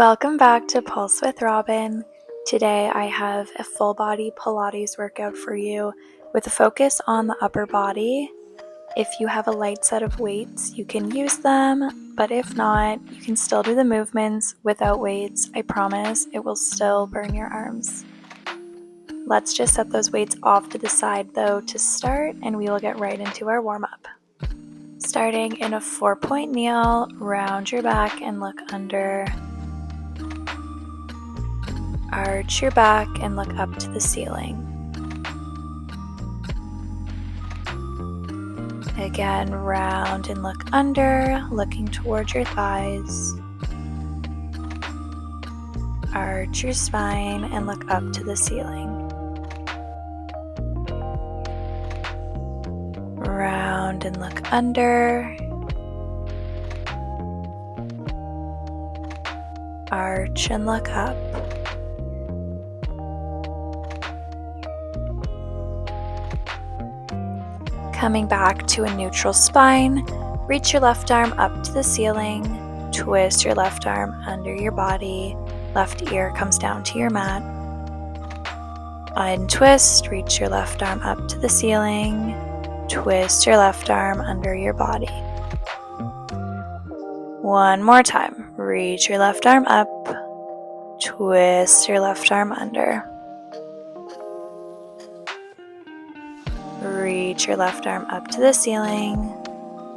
Welcome back to Pulse with Robin. Today I have a full body Pilates workout for you with a focus on the upper body. If you have a light set of weights, you can use them, but if not, you can still do the movements without weights. I promise it will still burn your arms. Let's just set those weights off to the side though to start, and we will get right into our warm-up. Starting in a 4-point kneel, round your back and look under. Arch your back and look up to the ceiling. Again, round and look under, looking towards your thighs. Arch your spine and look up to the ceiling. Round and look under. Arch and look up. Coming back to a neutral spine, reach your left arm up to the ceiling, twist your left arm under your body, left ear comes down to your mat. Untwist, reach your left arm up to the ceiling, twist your left arm under your body. One more time, reach your left arm up, twist your left arm under. Reach your left arm up to the ceiling,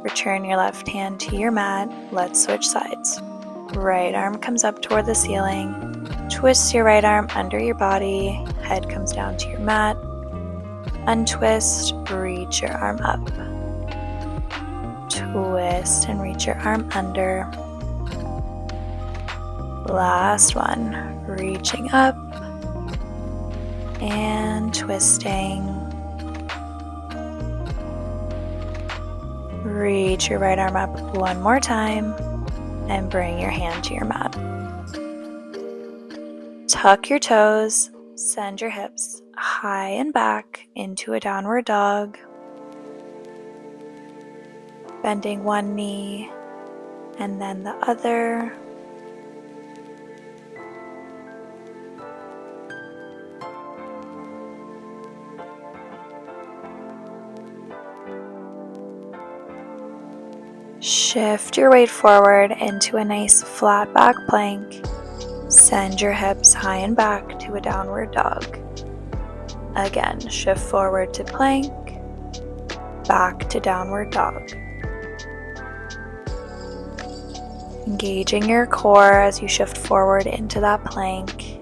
return your left hand to your mat, let's switch sides. Right arm comes up toward the ceiling, twist your right arm under your body, head comes down to your mat, untwist, reach your arm up, twist and reach your arm under. Last one, reaching up and twisting. Reach your right arm up one more time and bring your hand to your mat. Tuck your toes, send your hips high and back into a downward dog. Bending one knee and then the other. Shift your weight forward into a nice flat back plank. Send your hips high and back to a downward dog. Again, shift forward to plank, back to downward dog. Engaging your core as you shift forward into that plank.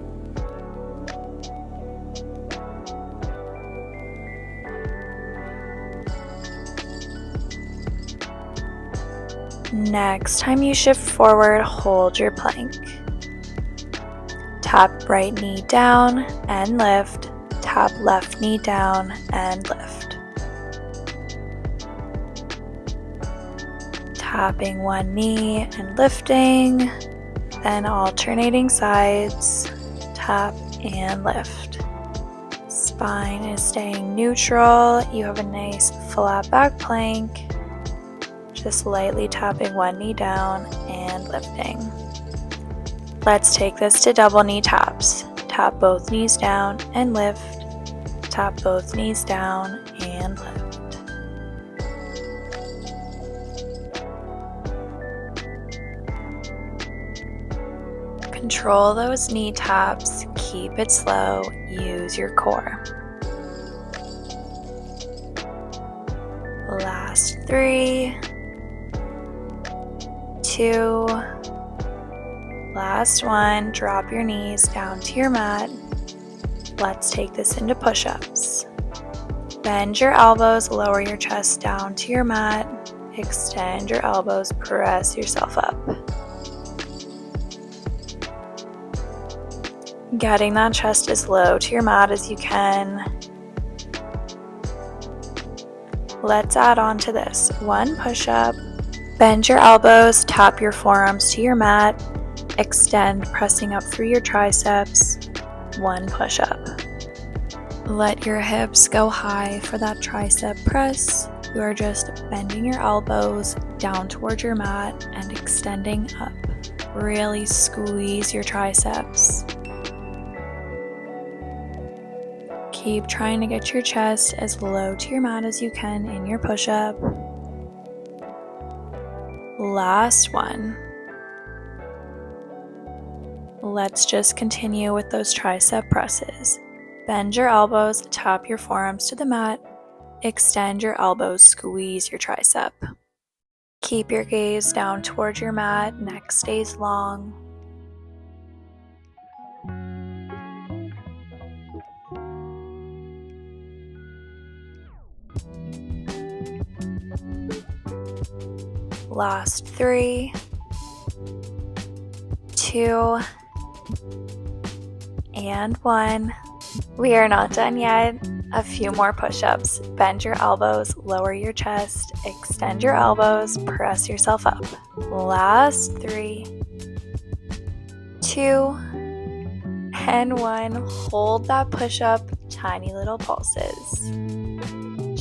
Next time you shift forward, hold your plank. Tap right knee down and lift. Tap left knee down and lift. Tapping one knee and lifting, then alternating sides, tap and lift. Spine is staying neutral. You have a nice flat back plank. Just lightly tapping one knee down and lifting. Let's take this to double knee taps. Tap both knees down and lift. Tap both knees down and lift. Control those knee taps. Keep it slow. Use your core. Last 3, 2, last one, drop your knees down to your mat. Let's take this into push-ups. Bend your elbows, lower your chest down to your mat, extend your elbows, press yourself up. Getting that chest as low to your mat as you can. Let's add on to this. One push-up. Bend your elbows, tap your forearms to your mat, extend, pressing up through your triceps, one push-up. Let your hips go high for that tricep press. You are just bending your elbows down towards your mat and extending up. Really squeeze your triceps. Keep trying to get your chest as low to your mat as you can in your push-up. Last one. Let's just continue with those tricep presses. Bend your elbows, tap your forearms to the mat, extend your elbows, squeeze your tricep. Keep your gaze down towards your mat, neck stays long. Last 3, 2, and 1. We are not done yet. A few more push-ups. Bend your elbows, lower your chest, extend your elbows, press yourself up. Last 3, 2, and 1. Hold that push-up, tiny little pulses.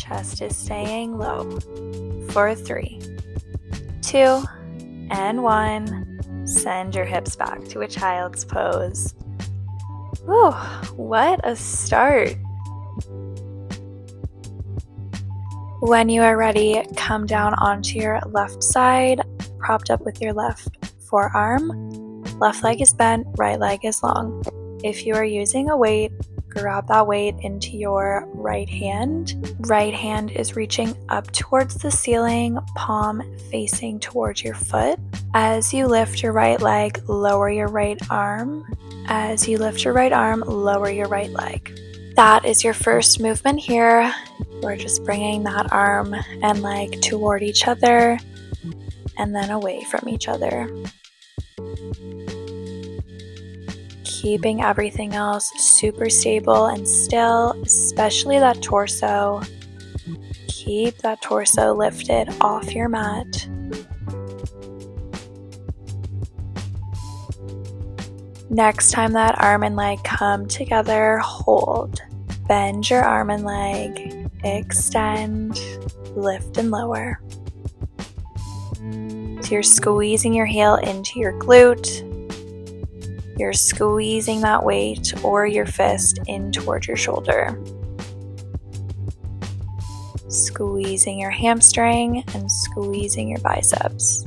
Chest is staying low. For 3, 2, and 1. Send your hips back to a child's pose. Whew, what a start. When you are ready, come down onto your left side, propped up with your left forearm. Left leg is bent, right leg is long. If you are using a weight, grab that weight into your right hand. Right hand is reaching up towards the ceiling, palm facing towards your foot. As you lift your right leg, lower your right arm. As you lift your right arm, lower your right leg. That is your first movement here. We're just bringing that arm and leg toward each other and then away from each other. Keeping everything else super stable and still, especially that torso. Keep that torso lifted off your mat. Next time that arm and leg come together, hold. Bend your arm and leg, extend, lift and lower. So you're squeezing your heel into your glute. You're squeezing that weight or your fist in towards your shoulder. Squeezing your hamstring and squeezing your biceps.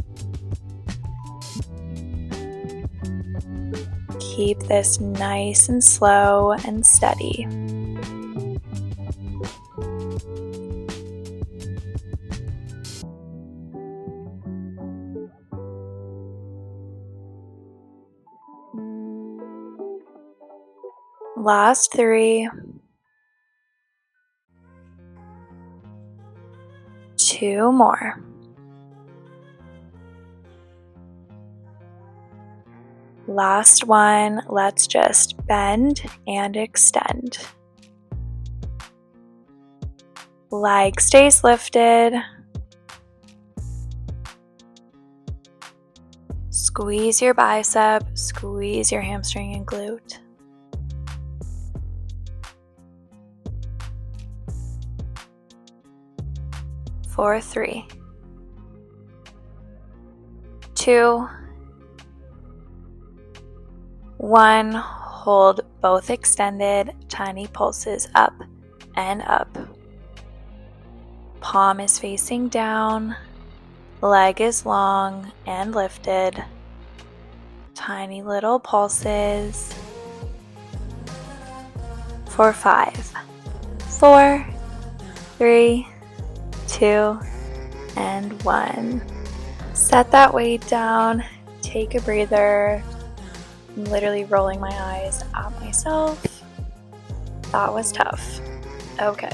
Keep this nice and slow and steady. Last 3, 2 more. Last one, let's just bend and extend. Leg stays lifted. Squeeze your bicep, squeeze your hamstring and glute. For 3, 2, 1, hold both extended, tiny pulses up and up. Palm is facing down, leg is long and lifted. Tiny little pulses. For 5, 4, 3, 2, and 1. Set that weight down, take a breather. I'm literally rolling my eyes at myself. That was tough. Okay.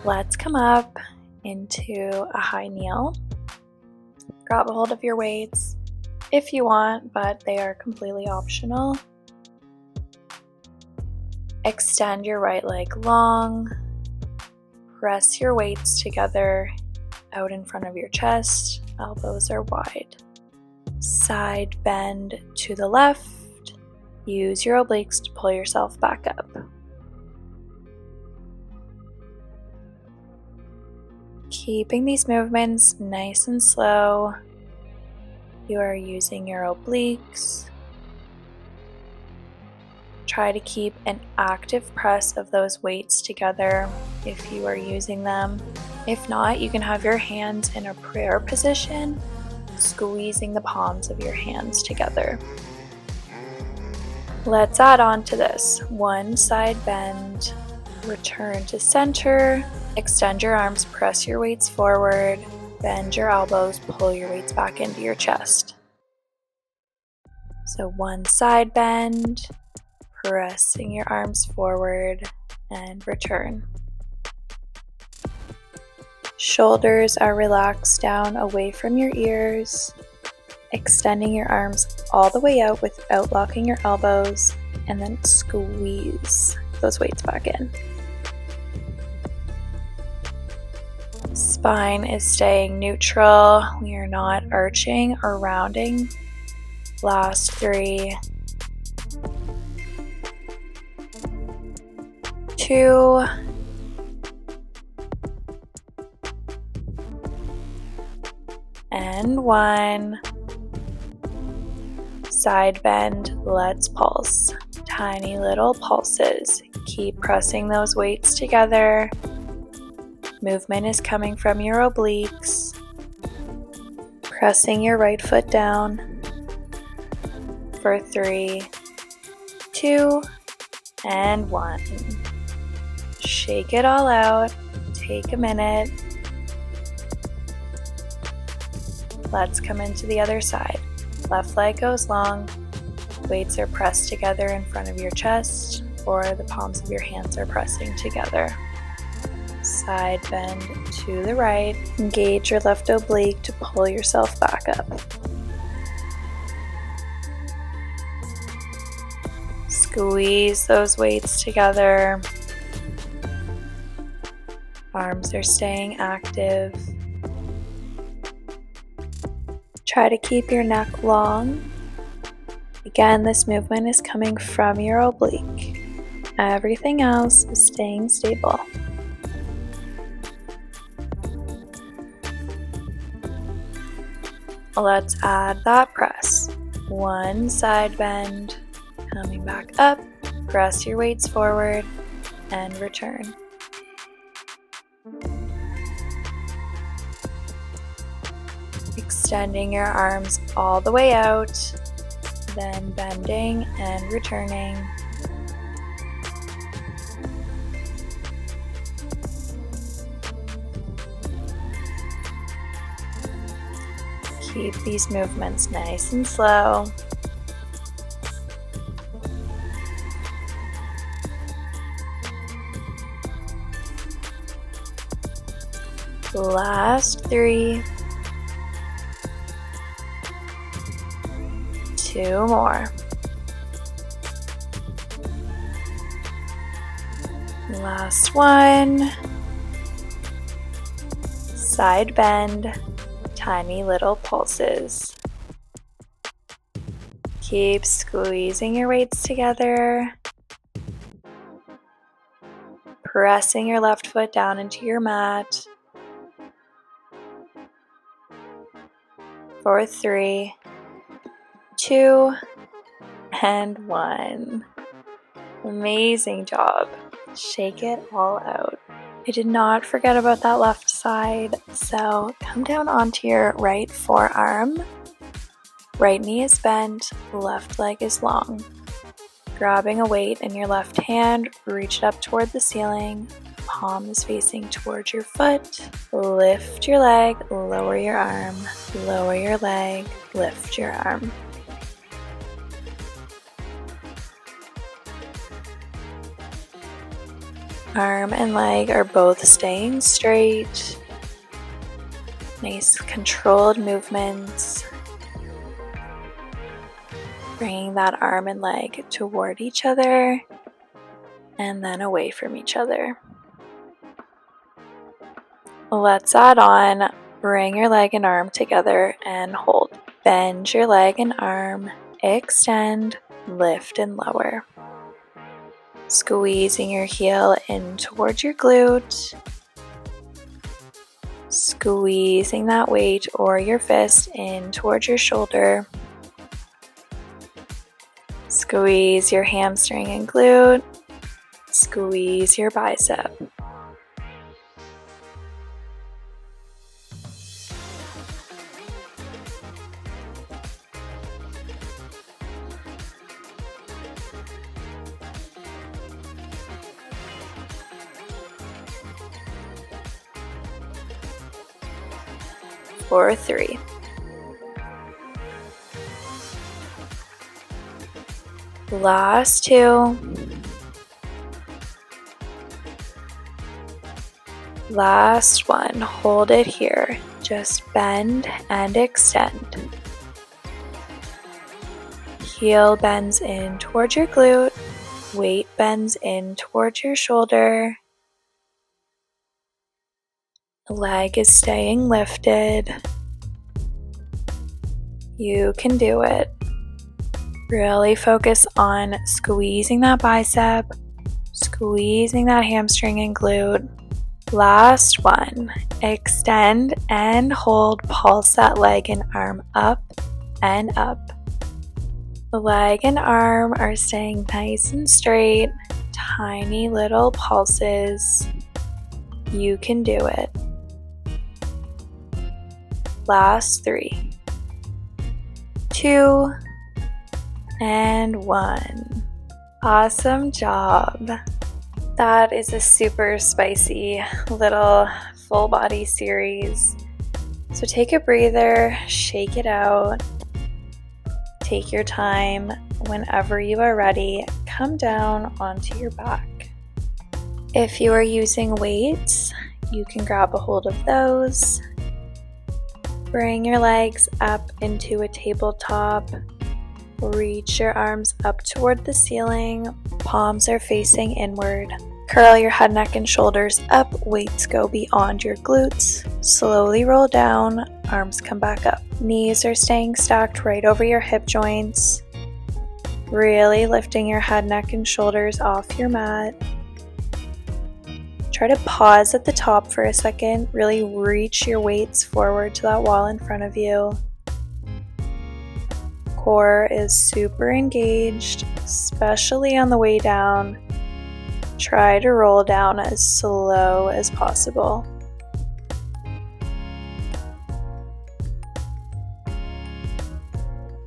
Let's come up into a high kneel. Grab a hold of your weights if you want, but they are completely optional. Extend your right leg long. Press your weights together out in front of your chest. Elbows are wide. Side bend to the left. Use your obliques to pull yourself back up. Keeping these movements nice and slow. you are using your obliques. Try to keep an active press of those weights together if you are using them. If not, you can have your hands in a prayer position, squeezing the palms of your hands together. Let's add on to this. One side bend, return to center, extend your arms, press your weights forward, bend your elbows, pull your weights back into your chest. So one side bend, pressing your arms forward, and return. Shoulders are relaxed down away from your ears, extending your arms all the way out without locking your elbows, and then squeeze those weights back in. Spine is staying neutral. We are not arching or rounding. Last 3, 2, and 1. Side bend, let's pulse. Tiny little pulses. Keep pressing those weights together. Movement is coming from your obliques. Pressing your right foot down for 3, 2, and 1. Shake it all out. Take a minute. Let's come into the other side. Left leg goes long. Weights are pressed together in front of your chest, or the palms of your hands are pressing together. Side bend to the right. Engage your left oblique to pull yourself back up. Squeeze those weights together. Arms are staying active. Try to keep your neck long. Again, this movement is coming from your oblique. Everything else is staying stable. Let's add that press. One side bend, coming back up, press your weights forward, and return. Extending your arms all the way out, then bending and returning. Keep these movements nice and slow. Last 3, 2 more. Last 1. Side bend, tiny little pulses. Keep squeezing your weights together. Pressing your left foot down into your mat. For 3, 2, and 1. Amazing job. Shake it all out. I did not forget about that left side, so come down onto your right forearm. Right knee is bent, left leg is long. Grabbing a weight in your left hand, reach it up toward the ceiling. Palm is facing towards your foot. Lift your leg, lower your arm. Lower your leg, lift your arm. Arm and leg are both staying straight. Nice controlled movements. Bringing that arm and leg toward each other and then away from each other. Let's add on. Bring your leg and arm together and hold. Bend your leg and arm, extend, lift and lower. Squeezing your heel in towards your glute. Squeezing that weight or your fist in towards your shoulder. Squeeze your hamstring and glute. Squeeze your bicep. For 3. Last 2. Last 1. Hold it here. Just bend and extend. Heel bends in towards your glute. Weight bends in towards your shoulder. Leg is staying lifted. You can do it. Really focus on squeezing that bicep, squeezing that hamstring and glute. Last 1. Extend and hold. Pulse that leg and arm up and up. The leg and arm are staying nice and straight. Tiny little pulses. You can do it. Last 3, 2, and 1. Awesome job. That is a super spicy little full body series. So take a breather, shake it out, take your time. Whenever you are ready, come down onto your back. If you are using weights, you can grab a hold of those. Bring your legs up into a tabletop. Reach your arms up toward the ceiling. Palms are facing inward. Curl your head, neck, and shoulders up. Weights go beyond your glutes. Slowly roll down. Arms come back up. Knees are staying stacked right over your hip joints. Really lifting your head, neck, and shoulders off your mat. Try to pause at the top for a second. Really reach your weights forward to that wall in front of you. Core is super engaged, especially on the way down. Try to roll down as slow as possible.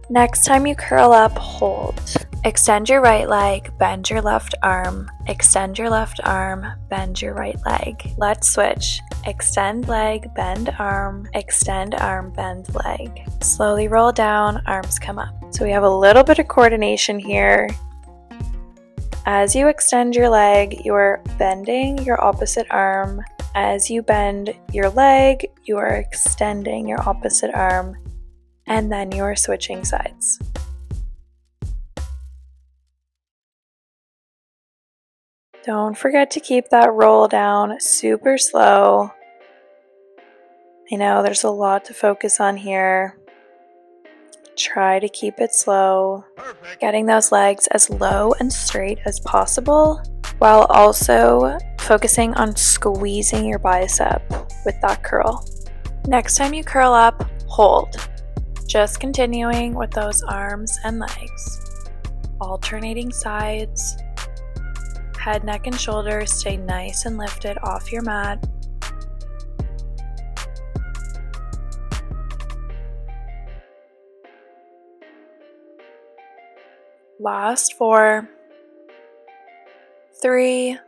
Next time you curl up, hold. Extend your right leg, bend your left arm. Extend your left arm, bend your right leg. Let's switch. Extend leg, bend arm, extend arm, bend leg. Slowly roll down, arms come up. So we have a little bit of coordination here. As you extend your leg, you are bending your opposite arm. As you bend your leg, you are extending your opposite arm, and then you are switching sides. Don't forget to keep that roll down super slow. I know there's a lot to focus on here. Try to keep it slow. Perfect. Getting those legs as low and straight as possible, while also focusing on squeezing your bicep with that curl. Next time you curl up, hold. Just continuing with those arms and legs. Alternating sides. Head, neck, and shoulders stay nice and lifted off your mat. Last 4, 3,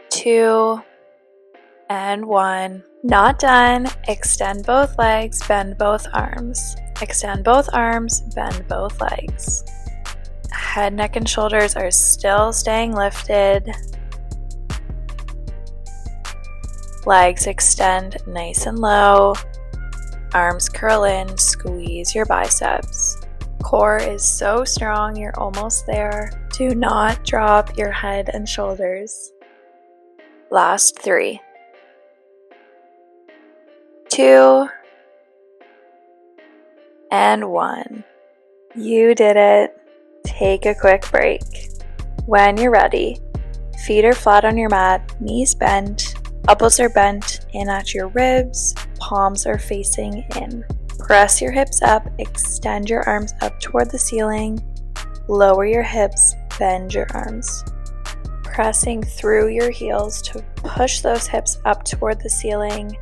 2, and 1. Not done. Extend both legs, bend both arms. Extend both arms, bend both legs. Head, neck, and shoulders are still staying lifted. Legs extend nice and low. Arms curl in, squeeze your biceps. Core is so strong, you're almost there. Do not drop your head and shoulders. Last 3, 2, and 1. You did it. Take a quick break. When you're ready, feet are flat on your mat, knees bent, elbows are bent, in at your ribs, palms are facing in. Press your hips up, extend your arms up toward the ceiling, lower your hips, bend your arms. Pressing through your heels to push those hips up toward the ceiling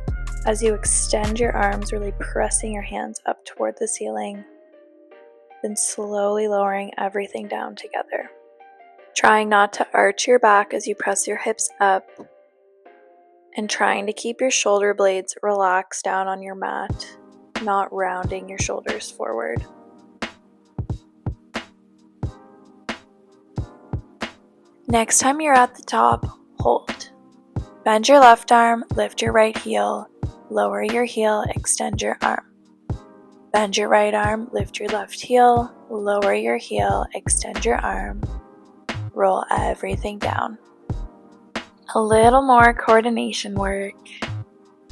as you extend your arms, really pressing your hands up toward the ceiling, then slowly lowering everything down together. Trying not to arch your back as you press your hips up, and trying to keep your shoulder blades relaxed down on your mat, not rounding your shoulders forward. Next time you're at the top, hold. Bend your left arm, lift your right heel, lower your heel, extend your arm. Bend your right arm, lift your left heel, lower your heel, extend your arm. Roll everything down. A little more coordination work.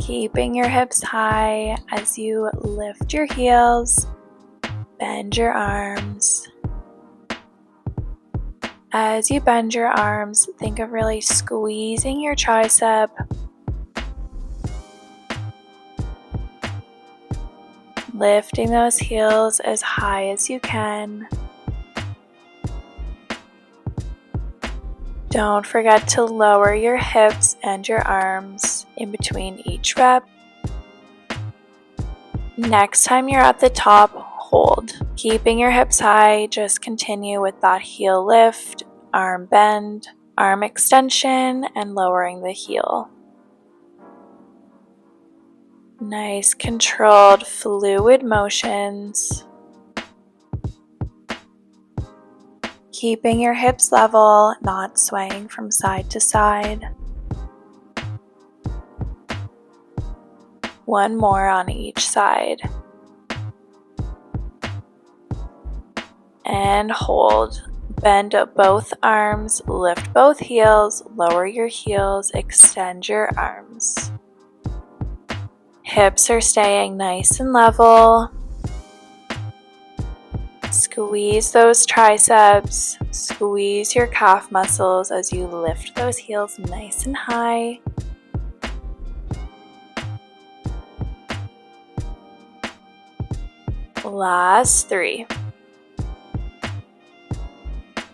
Keeping your hips high as you lift your heels, bend your arms. As you bend your arms, think of really squeezing your tricep. Lifting those heels as high as you can. Don't forget to lower your hips and your arms in between each rep. Next time you're at the top, hold. Keeping your hips high, just continue with that heel lift, arm bend, arm extension, and lowering the heel. Nice controlled fluid motions. Keeping your hips level, not swaying from side to side. One more on each side. And hold. Bend both arms, lift both heels, lower your heels, extend your arms. Hips are staying nice and level. Squeeze those triceps, squeeze your calf muscles as you lift those heels nice and high. Last 3,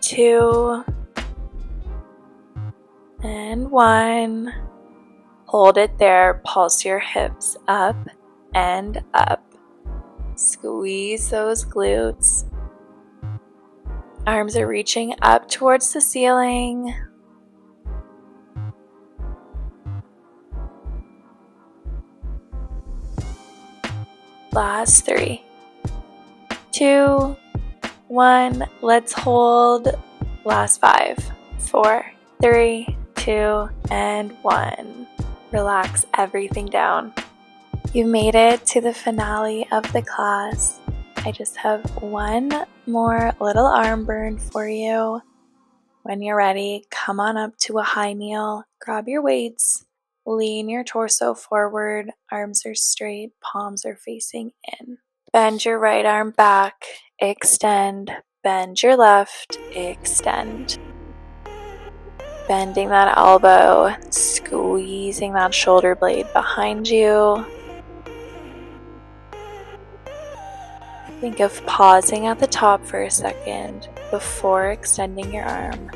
2, and 1. Hold it there, pulse your hips up and up. Squeeze those glutes. Arms are reaching up towards the ceiling. Last 3, 2, 1. Let's hold. Last 5, 4, 3, 2, and 1. Relax everything down. You made it to the finale of the class. I just have one more little arm burn for you. When you're ready, come on up to a high kneel, grab your weights, lean your torso forward, arms are straight, palms are facing in. Bend your right arm back, extend, bend your left, extend. Bending that elbow, squeezing that shoulder blade behind you. Think of pausing at the top for a second before extending your arm.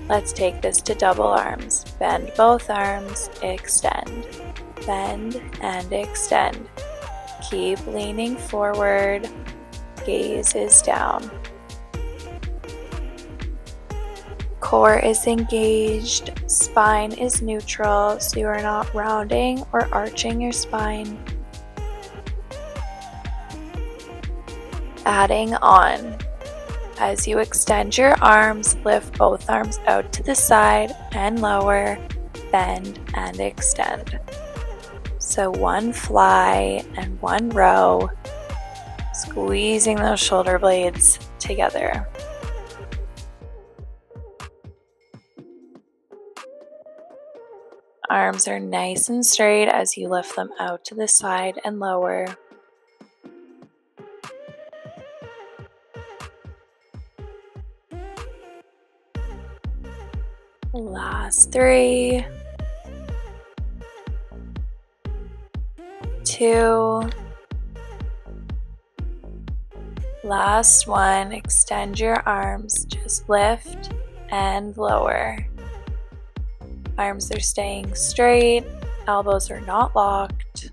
Let's take this to double arms. Bend both arms, extend. Bend and extend. Keep leaning forward. Gaze is down. Core is engaged, spine is neutral, so you are not rounding or arching your spine. Adding on. As you extend your arms, lift both arms out to the side and lower, bend and extend. So one fly and one row, squeezing those shoulder blades together. Arms are nice and straight as you lift them out to the side and lower. Last Last 3, 2, last 1. Extend your arms, just lift and lower. Arms are staying straight, elbows are not locked,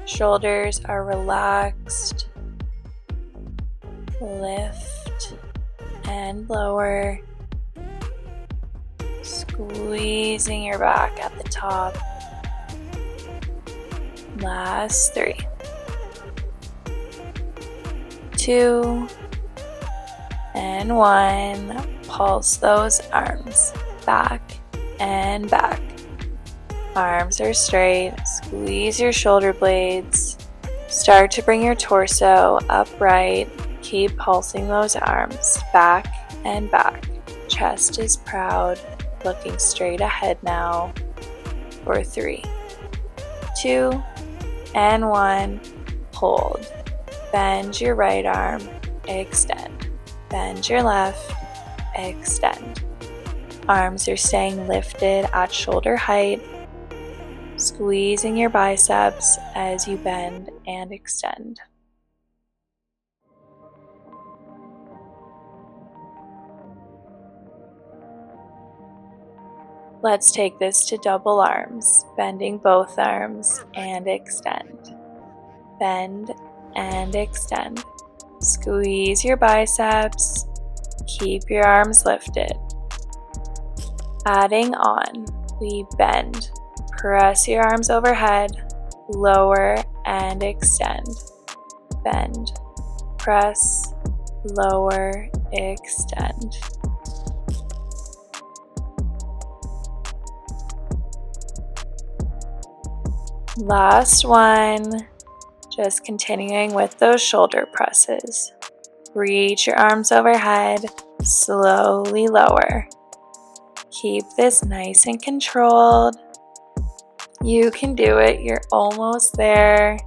shoulders are relaxed. Lift and lower, squeezing your back at the top. Last 3, 2, and 1. Pulse those arms back and back. Arms are straight. Squeeze your shoulder blades. Start to bring your torso upright. Keep pulsing those arms back and back. Chest is proud. Looking straight ahead now. For 3, 2, and 1. Hold. Bend your right arm. Extend. Bend your left. Extend. Arms are staying lifted at shoulder height. Squeezing your biceps as you bend and extend. Let's take this to double arms, bending both arms and extend. Bend and extend. Squeeze your biceps. Keep your arms lifted. Adding on, we bend. Press your arms overhead, lower and extend. Bend, press, lower, extend. Last 1, just continuing with those shoulder presses. Reach your arms overhead, slowly lower. Keep this nice and controlled. You can do it, you're almost there.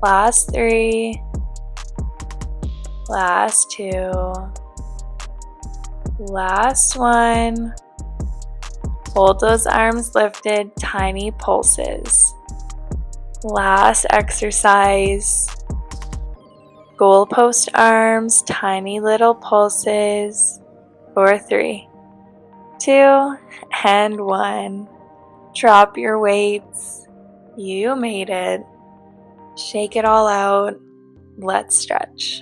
Last 3, last 2, last 1. Hold those arms lifted, tiny pulses. Last exercise. Goalpost arms, tiny little pulses. For 3, 2, and 1. Drop your weights. You made it. Shake it all out. Let's stretch.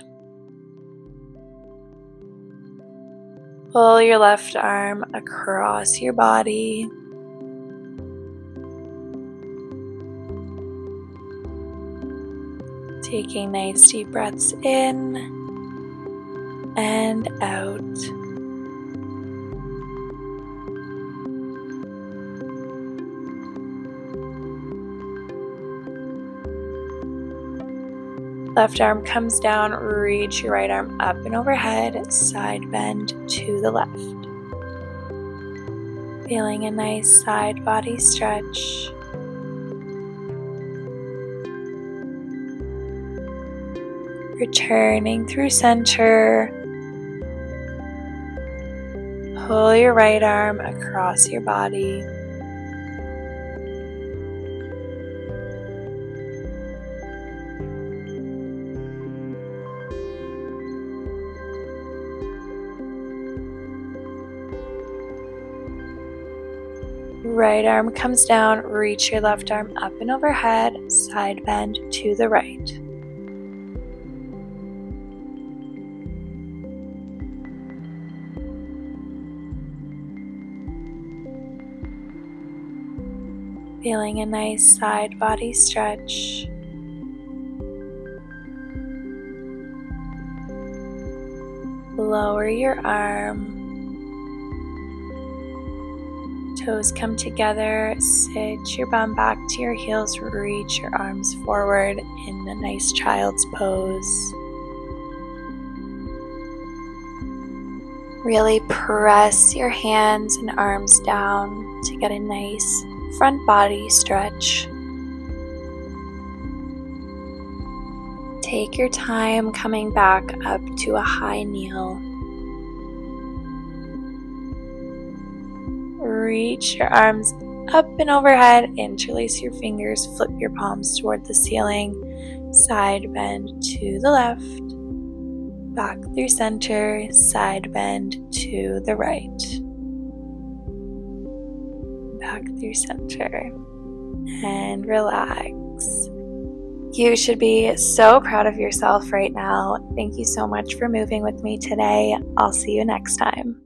Pull your left arm across your body. Taking nice deep breaths in and out. Left arm comes down, reach your right arm up and overhead, side bend to the left. Feeling a nice side body stretch. Returning through center. Pull your right arm across your body. Right arm comes down, reach your left arm up and overhead, side bend to the right. Feeling a nice side body stretch. Lower your arm. Toes come together, sit your bum back to your heels, reach your arms forward in a nice child's pose. Really press your hands and arms down to get a nice front body stretch. Take your time coming back up to a high kneel. Reach your arms up and overhead, interlace your fingers, flip your palms toward the ceiling, side bend to the left, back through center, side bend to the right, back through center, and relax. You should be so proud of yourself right now. Thank you so much for moving with me today. I'll see you next time.